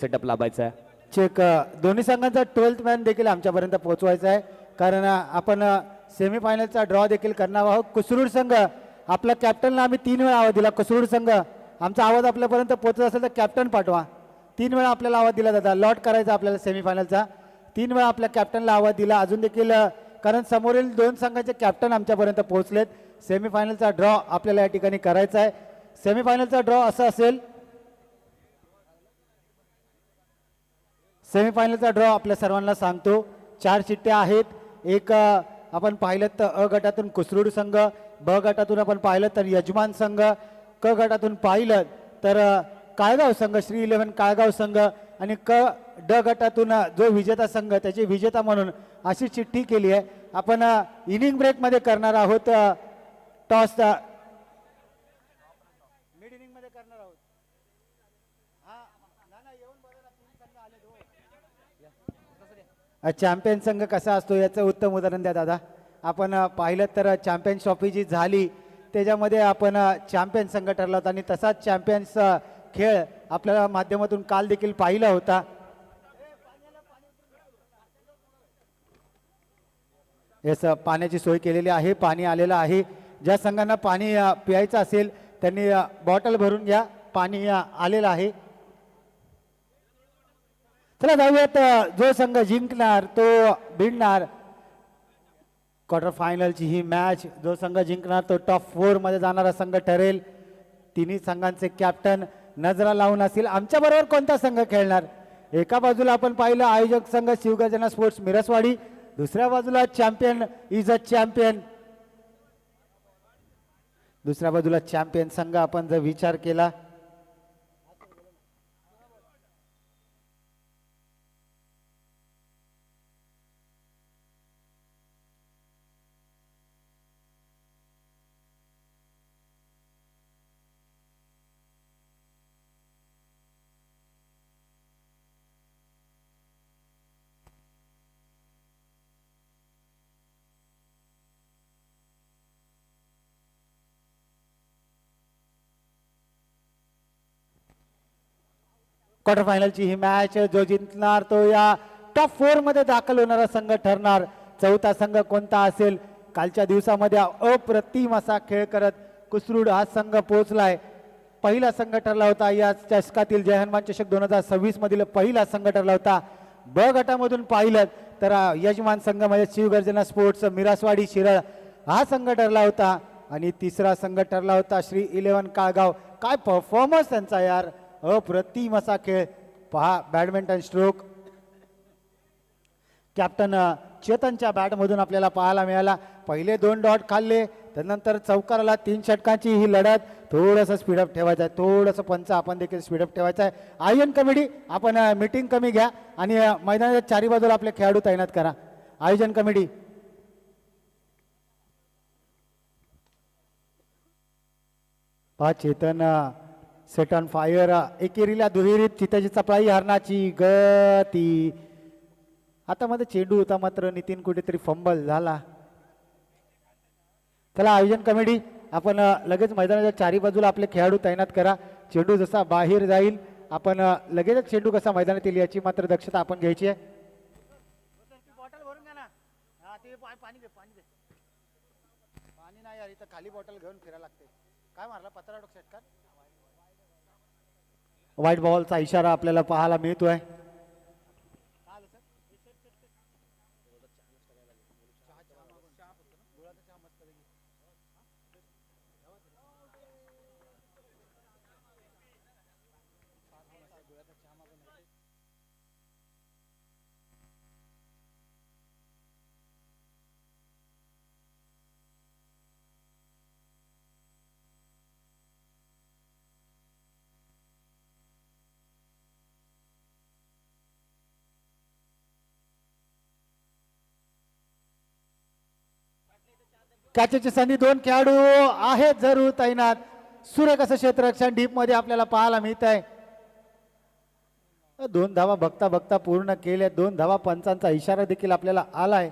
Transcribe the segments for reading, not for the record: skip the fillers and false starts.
Setup लावायचा आहे. Check दोन्ही संघांचा 12th मॅन देखील आमच्यापर्यंत पोहोचवायचा आहे कारण आपण सेमीफायनलचा ड्रॉ देखील करणार आहोत. कुसरूड संघ आपल्या कॅप्टनला आम्ही 3 वेळा आवाज दिला. कुसरूड संघ आमचा आवाज आपल्यापर्यंत पोहोचत असेल तर कॅप्टन पाठवा. 3 वेळा आपल्याला आवाज दिला जाता. लॉट करायचा आपल्याला सेमीफायनलचा. 3 वेळा आपल्या कॅप्टनला आवाज दिला. अजून देखील कारण समोरील 2 संघाचे कॅप्टन आमच्यापर्यंत पोहोचलेत. सेमीफायनलचा ड्रॉ आपल्याला या ठिकाणी करायचा आहे. सेमीफायनलचा ड्रॉ असा असेल. सेमीफायनलचा ड्रॉ आपल्या सर्वांना सांगतो. 4 चिठ्ठ्या आहेत. एक आपण पाहिलं तर अ गटातून कुसरूड संघ, ब गटातून आपण पाहिलं तर यजमान संघ, क गटातून पाहिलं तर काळगाव संघ, श्री 11 काळगाव संघ आणि ड गटातून जो विजेता संघ त्याची विजेता म्हणून अशी चिठ्ठी केली आहे. आपण इनिंग ब्रेकमध्ये करणार आहोत. टॉस मिड इनिंग मध्ये करणार आहोत. चॅम्पियन संघ कसा असतो याचं उत्तम उदाहरण द्या दादा. आपण पाहिलं तर चॅम्पियन ट्रॉफी जी झाली त्याच्यामध्ये आपण चॅम्पियन संघ ठरला होता आणि तसाच चॅम्पियन्स खेळ आपल्याला माध्यमातून काल देखील पाहिला होता. येस पाण्याची सोय केलेली आहे. पाणी आलेलं आहे. ज्या संघांना पाणी प्यायचं असेल त्यांनी बॉटल भरून घ्या. पाणी आलेलं आहे. चला जाऊयात. जो संघ जिंकणार तो भिडणार. क्वार्टर फायनलची ही मॅच जो संघ जिंकणार तो टॉप 4 मध्ये जाणारा संघ ठरेल. तिन्ही संघांचे कॅप्टन नजरा लावून असतील. आमच्या बरोबर कोणता संघ खेळणार? एका बाजूला आपण पाहिलं आयोजक संघ शिवगर्जना स्पोर्ट्स मिरसवाडी, दुसऱ्या बाजूला चॅम्पियन इज अ चॅम्पियन. दुसऱ्या बाजूला चॅम्पियन संघ आपण जर विचार केला क्वार्टर फायनलची ही मॅच जो जिंकणार तो या टॉप 4 मध्ये दाखल होणारा संघ ठरणार. चौथा संघ कोणता असेल? कालच्या दिवसामध्ये अप्रतिम असा खेळ करत कुसरूड हा संघ पोहोचलाय. पहिला संघ ठरला होता या चषकातील जय हनुमान चषक 2026 मधील पहिला संघ ठरला होता. ब गटामधून पाहिलं तर यजमान संघ म्हणजे शिवगर्जना स्पोर्ट्स मिरासवाडी शिरळ हा संघ ठरला होता आणि तिसरा संघ ठरला होता श्री 11 काळगाव. काय परफॉर्मन्स त्यांचा यार. अप्रतिम असा खेळ पहा. बॅडमिंटन स्ट्रोक कॅप्टन चेतनच्या बॅटमधून आपल्याला पाहायला मिळाला. पहिले 2 डॉट खाल्ले त्यानंतर चौकाराला 3 षटकांची ही लढत. थोडंसं स्पीडअप ठेवायचं आहे. थोडंसं पंच आपण देखील स्पीडअप ठेवायचं आहे. आयोजन कमिटी आपण मीटिंग कमी घ्या आणि मैदानाच्या चारी बाजूला आपले खेळाडू तैनात करा. आयोजन कमिटी पहा. Chetan set on fire. एकेरीला दुहेरीत चिताची चपळाई हरणाची गती. हातामध्ये चेंडू होता मात्र नितीन कुठेतरी फंबल झाला. चला आयोजन कमिटी आपण लगेच मैदानाच्या चारी बाजूला आपले खेळाडू तैनात करा. चेंडू जसा बाहेर जाईल आपण लगेचच चेंडू कसा मैदानात येईल याची मात्र दक्षता आपण घ्यायची आहे. बॉटल भरून घ्या ना. पाणी दे. पाणी नाही यार इथं खाली बॉटल घेऊन फिरायला लागते. काय मारला पत्रा डोक षटकार. व्हाईट बॉलचा इशारा आपल्याला पाहायला मिळतोय. कॅचेची संधी 2 खेळाडू आहेत जरूर तैनात. सुरेख असं क्षेत्ररक्षण डीप मध्ये आपल्याला पाहायला मिळत आहे. 2 धावा बघता बघता पूर्ण केल्या. 2 धावा पंचांचा इशारा देखील आपल्याला आलाय.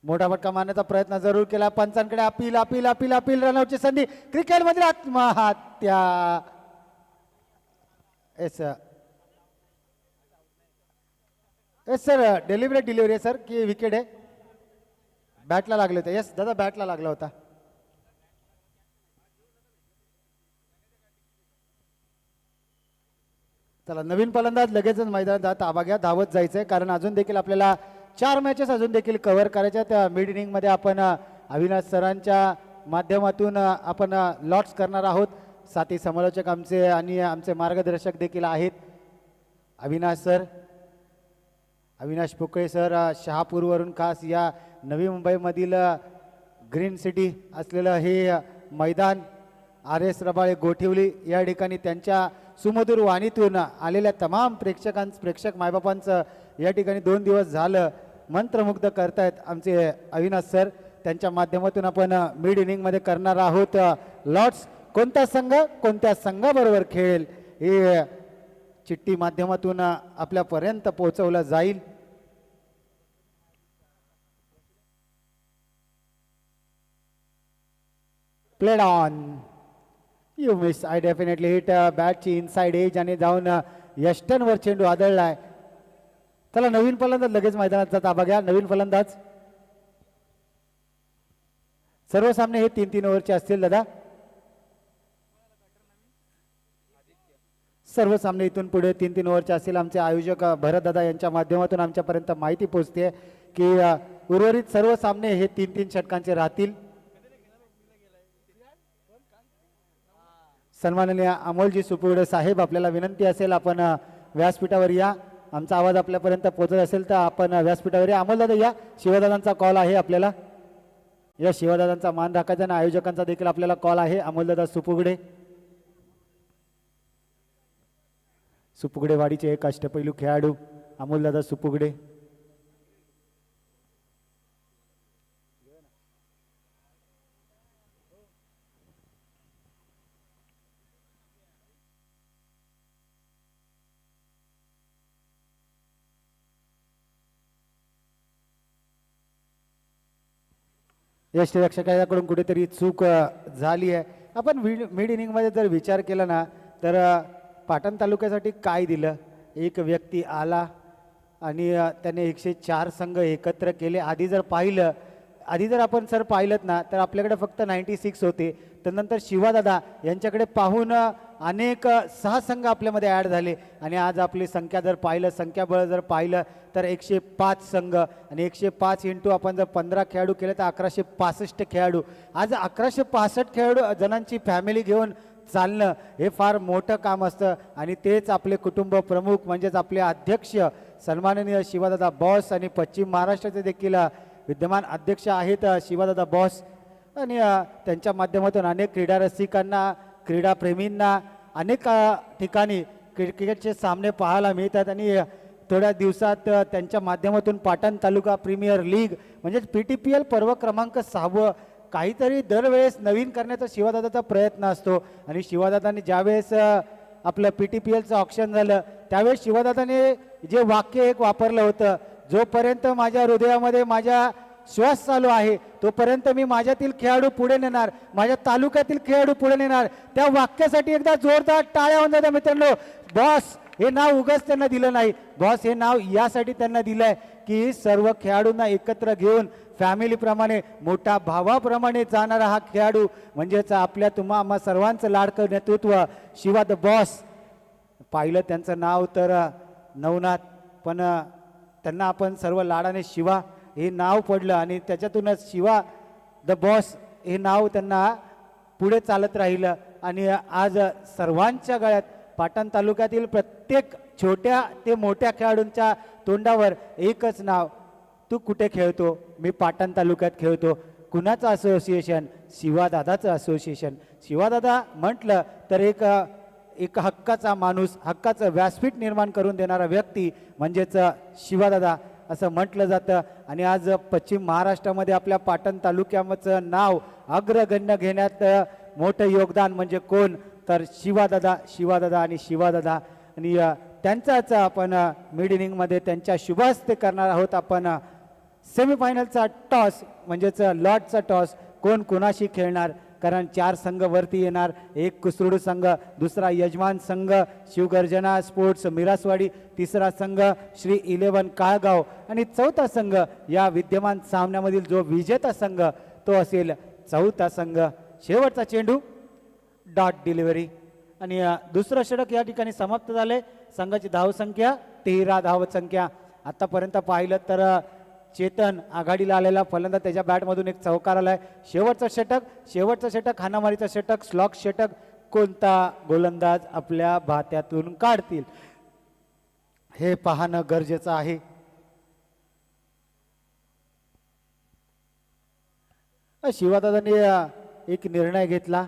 मोठा फटका मारण्याचा प्रयत्न जरूर केला. पंचांकडे अपील अपील अपील अपील. रनआउटची संधी. क्रिकेटमधील आत्महत्या. S S sir, delivery delivery आहे सर की विकेट आहे? बॅटला लागले होते. येस दादा, बॅटला लागला होता. चला, नवीन फलंदाज लगेचच मैदानात ताबा घ्या. धावत जायचंय कारण अजून देखील आपल्याला 4 मॅचेस अजून देखील कव्हर करायच्या. त्या मिड इनिंगमध्ये आपण अविनाश सरांच्या माध्यमातून आपण लॉट्स करणार आहोत. साथी समालोचक आमचे आणि आमचे मार्गदर्शक देखील आहेत. अविनाश सर, अविनाश पोकळे सर, शहापूरवरून खास या नवी मुंबईमधील ग्रीन सिटी असलेलं हे मैदान RS रबाळे गोठिवली या ठिकाणी त्यांच्या सुमधुर वाणीतून आलेल्या तमाम प्रेक्षक मायबापांचं या ठिकाणी 2 दिवस झालं मंत्रमुग्ध करतायत आमचे अविनाश सर. त्यांच्या माध्यमातून आपण मिड इनिंगमध्ये करणार आहोत लॉट्स. कोणता संघ कोणत्या संघाबरोबर खेळेल हे चिठ्ठी माध्यमातून आपल्यापर्यंत पोहोचवलं जाईल. Played on. You miss. I definitely hit. बॅटची इनसाइड एज आणि जाऊन यष्टनवर चेंडू आदळलाय. चला, नवीन फलंदाज लगेच मैदानाचा ताबा घ्या. नवीन फलंदाज. सर्व सामने हे 3-3 ओव्हरचे असतील दादा. सर्व सामने इथून पुढे 3-3 ओव्हरचे असतील. आमचे आयोजक भरत दादा यांच्या माध्यमातून आमच्यापर्यंत माहिती पोहोचते की उर्वरित सर्व सामने हे 3-3 षटकांचे राहतील. सन्माननीय अमोलजी सुपुर्डे साहेब, आपल्याला विनंती असेल आपण व्यासपीठावर या. आमचा आवाज आपल्यापर्यंत पोहोचत असेल तर आपण व्यासपीठावर या. अमोलदादा या. शिवदादांचा कॉल आहे आपल्याला. या शिवदादांचा मान राखायचा आणि आयोजकांचा देखील आपल्याला कॉल आहे. अमोलदादा सुपुगडे, सुपुगडेवाडीचे एक अष्टपैलू खेळाडू अमोलदादा सुपुगडे. यष्टीरक्षकाकडून कुठेतरी चूक झाली आहे. आपण मिड इनिंगमध्ये जर विचार केला ना तर पाटण तालुक्यासाठी काय दिलं. एक व्यक्ती आला आणि त्याने 104 संघ एकत्र केले. आधी जर आपण सर पाहिलं ना तर आपल्याकडे फक्त 96 होते. त्यानंतर शिवादादा यांच्याकडे पाहून अनेक 6 संघ आपल्यामध्ये ॲड झाले आणि आज आपली संख्याबळ जर पाहिलं तर 105 संघ आणि 105 इंटू आपण जर 15 खेळाडू केले तर 1165 खेळाडू. आज 1165 खेळाडू जणांची फॅमिली घेऊन चालणं हे फार मोठं काम असतं आणि तेच आपले कुटुंब प्रमुख म्हणजेच आपले अध्यक्ष सन्माननीय शिवादादा बॉस आणि पश्चिम महाराष्ट्राचे देखील विद्यमान अध्यक्ष आहेत शिवादादा बॉस. आणि त्यांच्या माध्यमातून अनेक क्रीडा रसिकांना, क्रीडाप्रेमींना अनेक ठिकाणी क्रिकेटचे सामने पाहायला मिळतात आणि थोड्या दिवसात त्यांच्या माध्यमातून पाटण तालुका प्रीमियर लीग म्हणजेच PTPL पर्व क्रमांक 6 काहीतरी दरवेळेस नवीन करण्याचा शिवादादाचा प्रयत्न असतो. आणि शिवादादांनी ज्यावेळेस आपलं PTPLचं ऑप्शन झालं त्यावेळेस शिवादादाने जे वाक्य एक वापरलं होतं, जोपर्यंत माझ्या हृदयामध्ये माझ्या श्वास चालू आहे तोपर्यंत मी माझ्यातील खेळाडू पुढे नेणार, माझ्या तालुक्यातील खेळाडू पुढे नेणार. त्या वाक्यासाठी एकदा जोरदार टाळ्या होऊन जातात मित्रांनो. बॉस हे नाव उगाच त्यांना दिलं नाही. बॉस हे नाव यासाठी त्यांना दिलं आहे की सर्व खेळाडूंना एकत्र घेऊन फॅमिलीप्रमाणे, मोठा भावाप्रमाणे जाणारा हा खेळाडू म्हणजेच आपल्या आम्हा सर्वांचं लाडकं नेतृत्व शिवा द बॉस. पाहिलं त्यांचं नाव तर नवनाथ, पण त्यांना आपण सर्व लाडाने शिवा हे नाव पडलं आणि त्याच्यातूनच शिवा द बॉस हे नाव त्यांना पुढे चालत राहिलं. आणि आज सर्वांच्या गळ्यात पाटण तालुक्यातील प्रत्येक छोट्या ते मोठ्या खेळाडूंच्या तोंडावर एकच नाव, तू कुठे खेळतो? मी पाटण तालुक्यात खेळतो. कुणाचं असोसिएशन? शिवादादाचं असोसिएशन. शिवादादा म्हटलं तर एक हक्काचा माणूस, हक्काचं व्यासपीठ निर्माण करून देणारा व्यक्ती म्हणजेच शिवादादा असं म्हटलं जातं. आणि आज पश्चिम महाराष्ट्रामध्ये आपल्या पाटण तालुक्याचं नाव अग्रगण्य घेण्यात मोठं योगदान म्हणजे कोण तर शिवादादा, शिवादादा आणि शिवादादा. आणि त्यांचाच आपण मिड इनिंगमध्ये त्यांच्या शुभ हस्ते करणार आहोत आपण सेमीफायनलचा टॉस म्हणजेच लॉटचा टॉस कोण कोणाशी खेळणार, कारण 4 संघ वरती येणार. एक कुसरुड संघ, दुसरा यजमान संघ शिवगर्जना स्पोर्ट्स मिरासवाडी, तिसरा संघ श्री 11 काळगाव आणि चौथा संघ या विद्यमान सामन्यामधील जो विजेता संघ तो असेल चौथा संघ. शेवटचा चेंडू डॉट डिलिव्हरी आणि दुसरं षटक या ठिकाणी समाप्त झाले. संघाची धावसंख्या 13 धावसंख्या. आतापर्यंत पाहिलं तर चेतन आघाडीला आलेला फलंदाज त्याच्या बॅटमधून एक चौकार आलाय. शेवटचं षटक हाणामारीचं षटक स्लॉक षटक कोणता गोलंदाज आपल्या भात्यातून काढतील हे पाहणं गरजेचं आहे. शिवादादांनी एक निर्णय घेतला,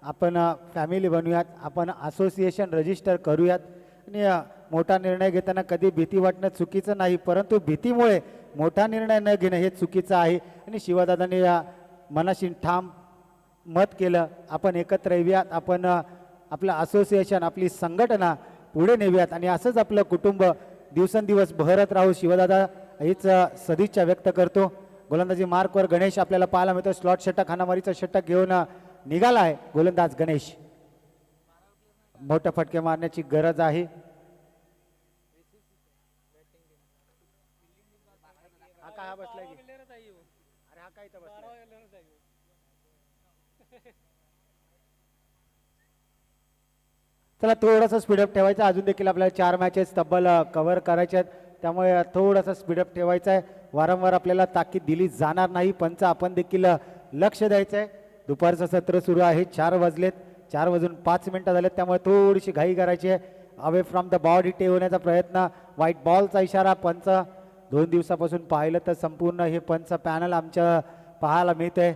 आपण फॅमिली बनूयात, आपण असोसिएशन रजिस्टर करूयात आणि मोठा निर्णय घेताना कधी भीती वाटणं चुकीचं नाही, परंतु भीतीमुळे मोठा निर्णय न घेणं हे चुकीचं आहे. आणि शिवादादांनी मनाशी ठाम मत केलं, आपण एकत्र येऊयात, आपण आपलं असोसिएशन आपली संघटना पुढे नेऊयात आणि असंच आपलं कुटुंब दिवसेंदिवस बहरत राहू. शिवदादा हीच सदिच्छा व्यक्त करतो. गोलंदाजी मार्कवर गणेश आपल्याला पाहायला मिळतो. स्लॉट षटक हाणामारीचं षटक घेऊन निघाला आहे गोलंदाज गणेश. मोठे फटके मारण्याची गरज आहे. चला थोडासा स्पीडअप ठेवायचा, अजून देखील आपल्याला 4 मॅचेस तब्बल कव्हर करायचे आहेत, त्यामुळे थोडासा स्पीडअप ठेवायचा आहे. वारंवार आपल्याला ताकीद दिली जाणार नाही, पंच आपण देखील लक्ष द्यायचं आहे. दुपारचं सत्र सुरू आहे, 4 वाजलेत, 4 वाजून 5 मिनिटं झालेत, त्यामुळे थोडीशी घाई करायची आहे. अवे फ्रॉम द बॉडी ठेवण्याचा प्रयत्न, व्हाईट बॉलचा इशारा. पंच 2 दिवसापासून पाहिलं तर संपूर्ण हे पंच पॅनल आमच्या पाहायला मिळत आहे.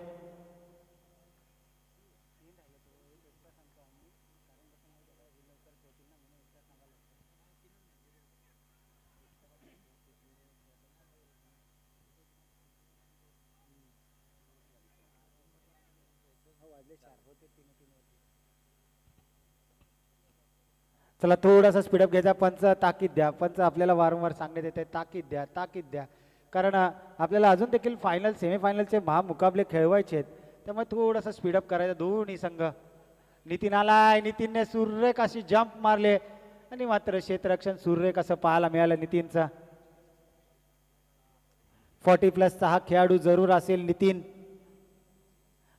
चला थोडासा स्पीडअप घ्यायचा. पंच ताकीद द्या, पंच आपल्याला वारंवार सांगण्यात येते ताकीद द्या ताकीद द्या, कारण आपल्याला अजून देखील फायनल सेमीफायनलचे महामुकाबले खेळवायचे आहेत, त्यामुळे थोडासा स्पीडअप करायचा. दोन्ही संघ. नितीन आलाय, नितीनने सुरेख अशी जंप मारले आणि मात्र क्षेत्ररक्षण सुरेख असं पाहायला मिळालं नितीनचा. 40+ हा खेळाडू जरूर असेल नितीन,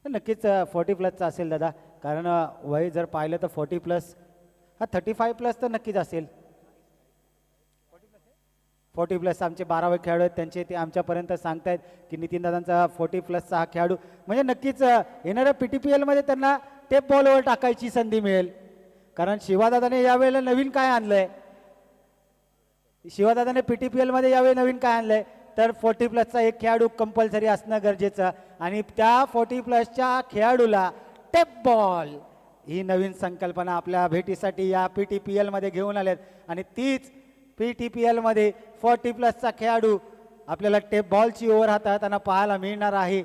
नक्कीच 40+ असेल दादा, कारण वय जर पाहिलं तर 40+, हा 35+ तर नक्कीच असेल. 40+ आमचे 12वे खेळाडू आहेत, त्यांचे ते आमच्यापर्यंत सांगतायत की नितीन दादांचा 40+ हा खेळाडू म्हणजे नक्कीच येणाऱ्या PTPL मध्ये त्यांना टेप बॉलवर टाकायची संधी मिळेल, कारण शिवादादाने यावेळेला नवीन काय आणलंय, शिवादादाने PTPL मध्ये यावेळी नवीन काय आणलंय तर 40+ एक खेळाडू कंपल्सरी असणं गरजेचं आणि त्या 40+ खेळाडूला टेप बॉल ही नवीन संकल्पना आपल्या भेटीसाठी या PTPL मध्ये घेऊन आलेत आणि तीच PTPL मध्ये 40+ खेळाडू आपल्याला टेप बॉलची ओव्हर हाताळताना पाहायला मिळणार आहे.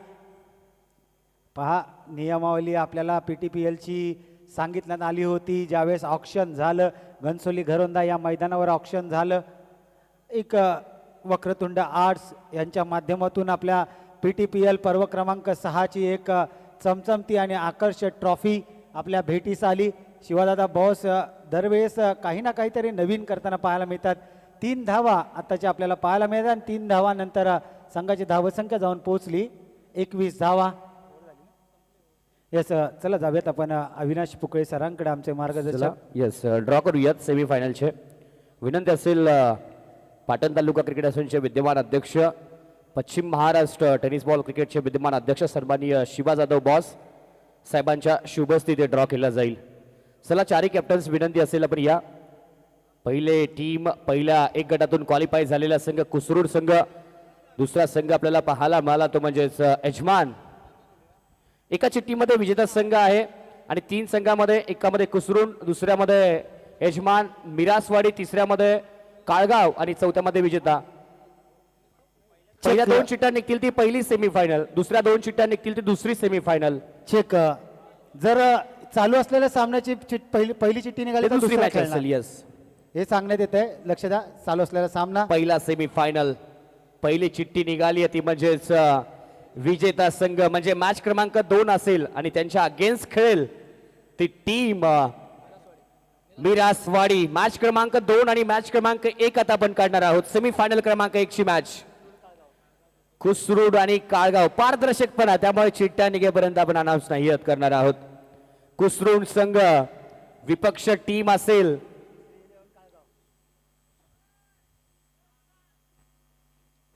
पहा नियमावली आपल्याला PTPLची सांगितण्यात आली होती ज्यावेळेस ऑक्शन झालं, घनसोली घरोंदा या मैदानावर ऑक्शन झालं. एक वक्रतुंड आर्ट्स यांच्या माध्यमातून आपल्या PTPL पर्व क्रमांक 6ची एक चमचमती आणि आकर्षक ट्रॉफी आपल्या भेटीस आली. शिवादादा बॉस दरवेळेस काही ना काहीतरी नवीन करताना पाहायला मिळतात. 3 धावा आताच्या आपल्याला पाहायला मिळतात आणि 3 धावानंतर संघाची धावसंख्या जाऊन पोहोचली 21 धावा. येस चला जाऊयात आपण अविनाश पुकळे सरांकडे, आमचे मार्गदर्शक. येस ड्रॉ करूयात सेमीफायनलचे. विनंती असेल पाटण तालुका क्रिकेट असोसिएशनचे विद्यमान अध्यक्ष, पश्चिम महाराष्ट्र टेनिस बॉल क्रिकेटचे विद्यमान अध्यक्ष सन्माननीय शिवा जाधव बॉस साहेबांच्या शुभस्थिती ड्रॉ केला जाईल. चला 4 कॅप्टन्स विनंती असेल आपण या. पहिले टीम पहिल्या 1 गटातून क्वालिफाय झालेला संघ कुसरूड संघ, दुसरा संघ आपल्याला पाहायला मिळाला तो म्हणजेच यजमान. एका चिठ्ठीमध्ये विजेता संघ आहे आणि 3 संघामध्ये, एकामध्ये कुसरूड, दुसऱ्यामध्ये यजमान मिरासवाडी, तिसऱ्यामध्ये काळगाव आणि चौथ्यामध्ये विजेता. पहिल्या 2 चिठ्ठ्या निघतील ती पहिली सेमीफायनल, दुसऱ्या 2 चिठ्ठ्या निघतील ती दुसरी सेमीफायनल. चेक जर चालू असलेल्या सामन्याची पहिली चिठ्ठी निघाली तर दुसरी दुसरा मॅच खेळणार. असेल. येस हे सांगण्यात येत आहे, लक्ष द्या. चालू असलेला सामना पहिला सेमीफायनल पहिली चिठ्ठी निघाली आहे ती म्हणजेच विजेता संघ म्हणजे मॅच क्रमांक 2 असेल आणि त्यांच्या अगेन्स्ट खेळेल ती टीम मिरासवाडी. मॅच क्रमांक 2 आणि मॅच क्रमांक 1 आता आपण काढणार आहोत. सेमीफायनल क्रमांक 1 ची मॅच कुसरूड आणि काळगाव. पारदर्शकपणा त्यामुळे चिठ्ठ्या निघेपर्यंत आपण अनाउन्स नाही करणार आहोत. कुसरूड संघ विपक्ष टीम असेल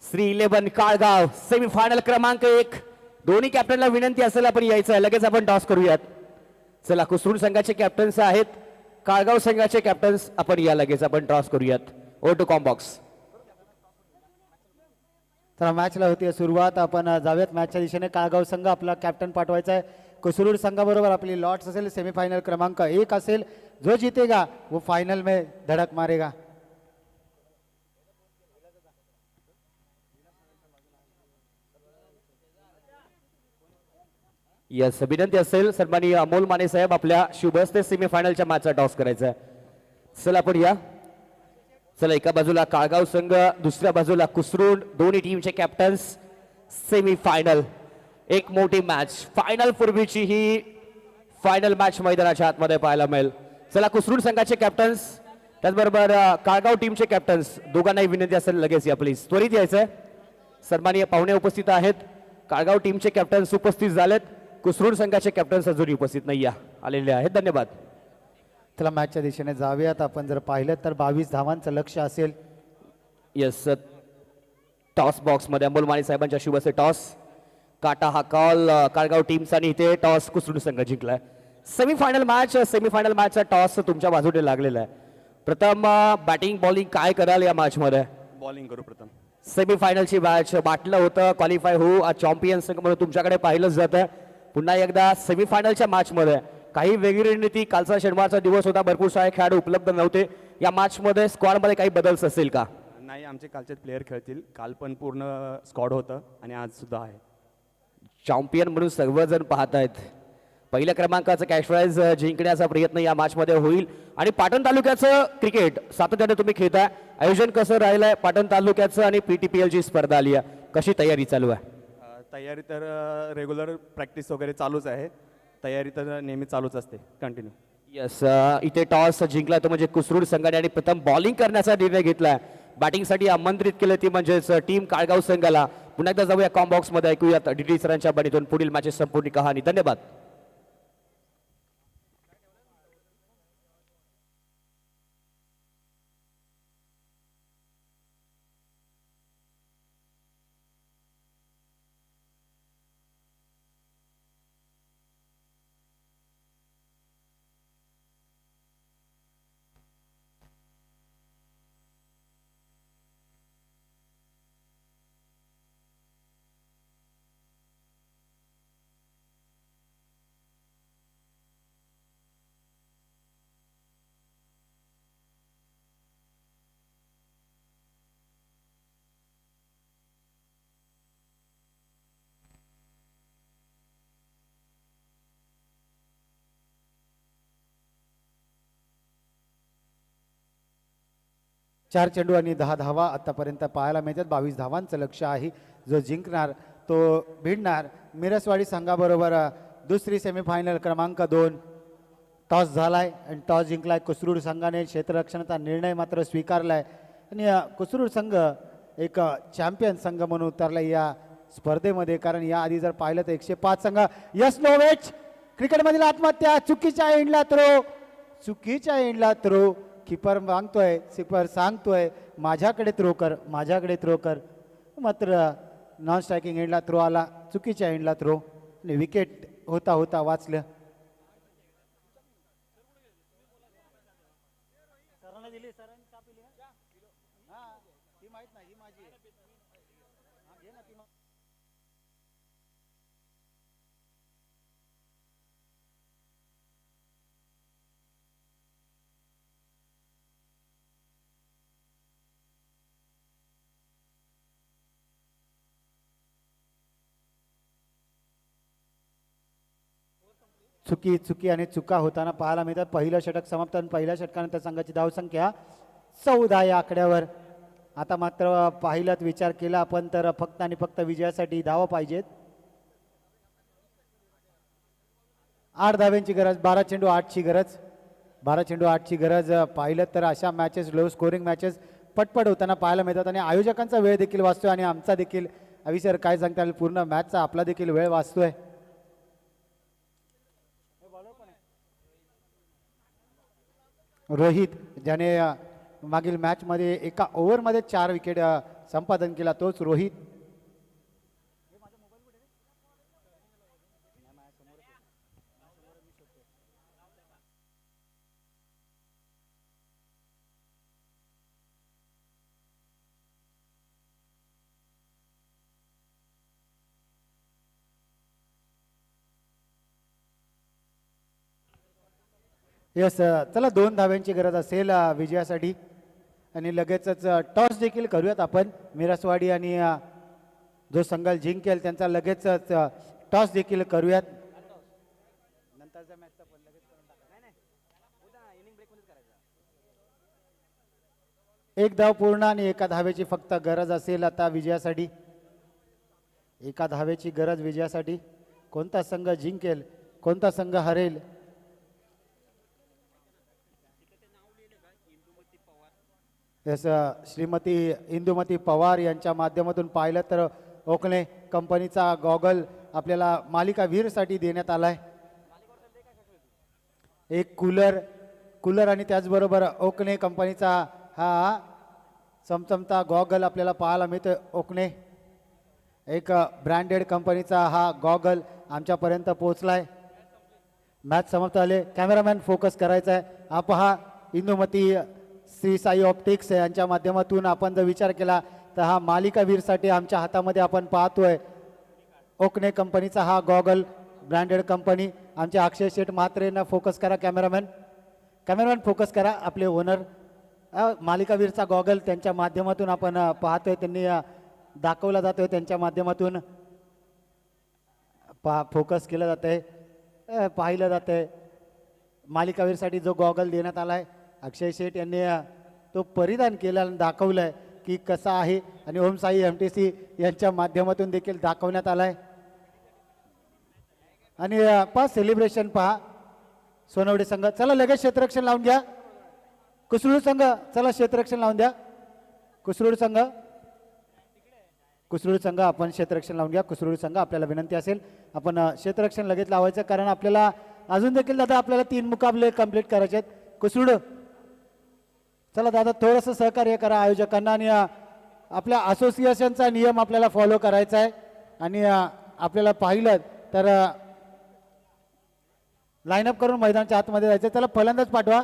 श्री 11 काळगाव. सेमीफायनल क्रमांक 1. दोन्ही कॅप्टनला विनंती असेल आपण यायचं आहे. लगेच आपण टॉस करूयात. चला कुसरूड संघाचे कॅप्टन्स आहेत, काळगाव संघाचे कॅप्टन्स आपण या लगेच आपण टॉस करूयात. ओ टू कॉम्बॉक्स. तर मॅचला होती सुरुवात. आपण जाऊयात मॅचच्या दिशेने. काळगाव संघ आपला कॅप्टन पाठवायचा आहे. कुसरूड संघाबरोबर आपली लॉट्स असेल. सेमीफायनल क्रमांक 1 असेल. जो जीतेगा वो फाइनल में धडक मारेगा. यस, विनंती असेल सन्माननीय अमोल माने साहेब आपल्या शुभ हस्ते सेमीफायनलच्या मॅचचा टॉस करायचा आहे. चला आपण या. चला एका बाजूला काळगाव संघ, दुसऱ्या बाजूला कुसरूड. दोन्ही टीमचे कॅप्टन्स. सेमीफायनल एक मोठी मॅच, फायनल पूर्वीची ही फायनल मॅच मैदानाच्या आतमध्ये पाहायला मिळेल. चला कुसरूड संघाचे कॅप्टन्स त्याचबरोबर काळगाव टीमचे कॅप्टन्स दोघांनाही विनंती असेल लगेच या प्लीज. त्वरित यायचंय. सन्माननीय पाहुणे उपस्थित आहेत. काळगाव टीमचे कॅप्टन्स उपस्थित झालेत. कुसरूड संघाचे कॅप्टन्स अजूनही उपस्थित नाही आलेले आहेत. धन्यवाद. चला मॅचच्या दिशेने जाऊयात. आपण जर पाहिलं तर 22 धावांचं लक्ष असेल. यस, टॉस बॉक्स मध्ये अमोल माने साहेबांच्या शुभ असे टॉस. काटा हा कॉल काळगाव टीमचा आणि इथे टॉस कुसरूड संघ जिंकलाय. सेमीफायनल मॅचचा टॉस तुमच्या बाजूने लागलेला आहे. प्रथम बॅटिंग बॉलिंग काय कराल या मॅच मध्ये? बॉलिंग करू प्रथम. सेमीफायनलची मॅच बाटलं होतं क्वालिफाय होऊ आज चॅम्पियन संघ म्हणून तुमच्याकडे पाहिलंच जात आहे. पुन्हा एकदा सेमीफायनलच्या मॅच मध्ये काही वेगळी रणनीती. कालचा शनिवारचा दिवस होता, भरपूर सारे खेळाडू उपलब्ध नव्हते. या मॅच मध्ये स्क्वॉड मध्ये काही बदल असेल का? नाही, आमचे कालचे प्लेयर खेळतील. काल पण पूर्ण स्क्वॉड होतं आणि आज सुद्धा आहे. चॅम्पियन म्हणून सर्वजण पाहत आहेत. पहिल्या क्रमांकाचं कॅश प्राइज जिंकण्याचा प्रयत्न या मॅच मध्ये होईल. आणि पाटण तालुक्याचं क्रिकेट सातत्याने तुम्ही खेळताय. आयोजन कसं राहिलंय पाटण तालुक्याचं आणि PTPL ची स्पर्धा आली आहे, कशी तयारी चालू आहे? तयारी तर रेग्युलर प्रॅक्टिस वगैरे चालूच आहे. तयारी तर नेहमी चालूच असते कंटिन्यू. यस, इथे टॉस जिंकला तो म्हणजे कुसरूड संघाने आणि प्रथम बॉलिंग करण्याचा निर्णय घेतलाय. बॅटिंगसाठी आमंत्रित केलं ती म्हणजेच टीम काळगाव संघाला. पुन्हा एकदा जाऊया कॉम्बॉक्स मध्ये, ऐकूयात DD सरांच्या बनीतून पुढील मॅचेस संपूर्ण कहाणी. धन्यवाद. चार चेंडू आणि 10 धावा आतापर्यंत पाहायला मिळतात. 22 धावांचं लक्ष आहे. जो जिंकणार तो भिडणार मिरसवाडी संघाबरोबर. दुसरी सेमीफायनल क्रमांक 2 टॉस झालाय आणि टॉस जिंकलाय कुसरूड संघाने. क्षेत्ररक्षणाचा निर्णय मात्र स्वीकारलाय आणि कुसरूड संघ एक चॅम्पियन संघ म्हणून उतरलाय या स्पर्धेमध्ये. कारण या आधी जर पाहिलं तर 105 संघ. यस नो वेच क्रिकेटमधील आत्महत्या. चुकीच्या एंडला थ्रो. किपर मागतोय, सिपर सांगतोय माझ्याकडे थ्रो कर, माझ्याकडे थ्रो कर. मात्र नॉन स्ट्रायकिंग एंडला थ्रो आला, चुकीच्या एंडला थ्रो आणि विकेट होता होता वाचलं. चुकी आणि चुका होताना पाहायला मिळतात. पहिलं षटक समाप्त आणि पहिल्या षटकानंतर संघाची धावसंख्या 14 या आकड्यावर. आता मात्र पाहिलात विचार केला आपण तर फक्त आणि फक्त विजयासाठी धावा पाहिजेत. 8 धाव्यांची गरज, 12 चेंडू 8ची गरज, 12 चेंडू 8ची गरज. पाहिलं तर अशा मॅचेस, लो स्कोरिंग मॅचेस पटपट होताना पाहायला मिळतात आणि आयोजकांचा वेळ देखील वाचतोय आणि आमचा देखील. अविसर काय सांगता येईल, पूर्ण मॅचचा आपला देखील वेळ वाचतोय. रोहित ज्याने मागील मॅचमध्ये एका ओव्हरमध्ये 4 विकेट संपादन केला, तोच रोहित. यस, चला 2 धाव्यांची गरज असेल विजयासाठी आणि लगेचच टॉस देखील करूयात आपण. मिरसवाडी आणि जो संघ जिंकेल त्यांचा लगेचच टॉस देखील करूयात. एक धाव पूर्ण आणि एका धावेची फक्त गरज असेल आता विजयासाठी. एका धावेची गरज विजयासाठी. कोणता संघ जिंकेल, कोणता संघ हरेल. यस, श्रीमती इंदुमती पवार यांच्या माध्यमातून पाहिलं तर ओकणे कंपनीचा गॉगल आपल्याला मालिकावीरसाठी देण्यात आलाय. एक कूलर आणि त्याचबरोबर ओकणे कंपनीचा हा चमचमता गॉगल आपल्याला पाहायला मिळतोय. ओकणे एक ब्रँडेड कंपनीचा हा गॉगल आमच्यापर्यंत पोहोचलाय. मॅच समाप्त झाले. कॅमेरामॅन फोकस करायचा आहे. हा पहा, इंदुमती श्री साई ऑप्टिक्स यांच्या माध्यमातून आपण जर विचार केला तर हा मालिकावीरसाठी आमच्या हातामध्ये आपण पाहतोय ओकणे कंपनीचा हा गॉगल, ब्रँडेड कंपनी. आमचे अक्षय शेठ म्हात्रेंना फोकस करा. कॅमेरामॅन फोकस करा. आपले ओनर मालिकावीरचा गॉगल त्यांच्या माध्यमातून आपण पाहतोय, त्यांनी दाखवला जातोय, त्यांच्या माध्यमातून फोकस केलं जात आहे, पाहिलं जात आहे. मालिकावीरसाठी जो गॉगल देण्यात आला आहे, अक्षय शेठ यांनी तो परिधान केला आणि दाखवलाय की कसा आहे आणि ओम साई MTC यांच्या माध्यमातून देखील दाखवण्यात आलाय. आणि पहा सेलिब्रेशन पहा. सोनवडे संघ चला लगेच क्षेत्ररक्षण लावून घ्या. कुसरूड संघ चला क्षेत्ररक्षण लावून द्या. कुसरूड संघ आपण क्षेत्ररक्षण लावून घ्या. कुसरूड संघ आपल्याला विनंती असेल आपण क्षेत्ररक्षण लगेच लावायचं, कारण आपल्याला अजून देखील दादा आपल्याला 3 मुकाबले कंप्लीट करायचे आहेत. कुसरूड चला दादा थोडंसं सहकार्य करा आयोजकांना आणि आपल्या असोसिएशनचा नियम आपल्याला फॉलो करायचा आहे. आणि आपल्याला पाहिलं तर लाईनअप करून मैदानाच्या आतमध्ये जायचं. चला फलंदाज पाठवा.